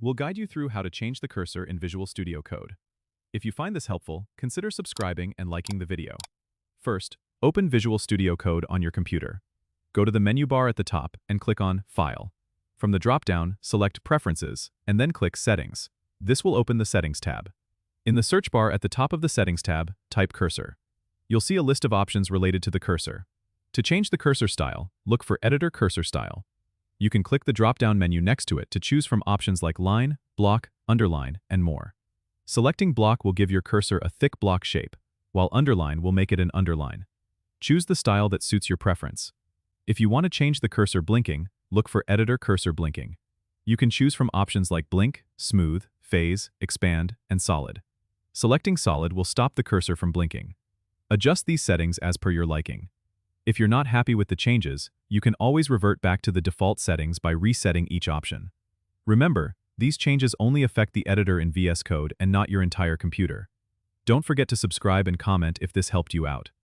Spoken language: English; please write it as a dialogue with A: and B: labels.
A: We'll guide you through how to change the cursor in Visual Studio Code. If you find this helpful, consider subscribing and liking the video. First, open Visual Studio Code on your computer. Go to the menu bar at the top and click on File. From the drop-down, select Preferences, and then click Settings. This will open the Settings tab. In the search bar at the top of the Settings tab, type Cursor. You'll see a list of options related to the cursor. To change the cursor style, look for Editor Cursor Style. You can click the drop-down menu next to it to choose from options like line, block, underline, and more. Selecting block will give your cursor a thick block shape, while underline will make it an underline. Choose the style that suits your preference. If you want to change the cursor blinking, look for Editor Cursor Blinking. You can choose from options like blink, smooth, phase, expand, and solid. Selecting solid will stop the cursor from blinking. Adjust these settings as per your liking. If you're not happy with the changes, you can always revert back to the default settings by resetting each option. Remember, these changes only affect the editor in VS Code and not your entire computer. Don't forget to subscribe and comment if this helped you out.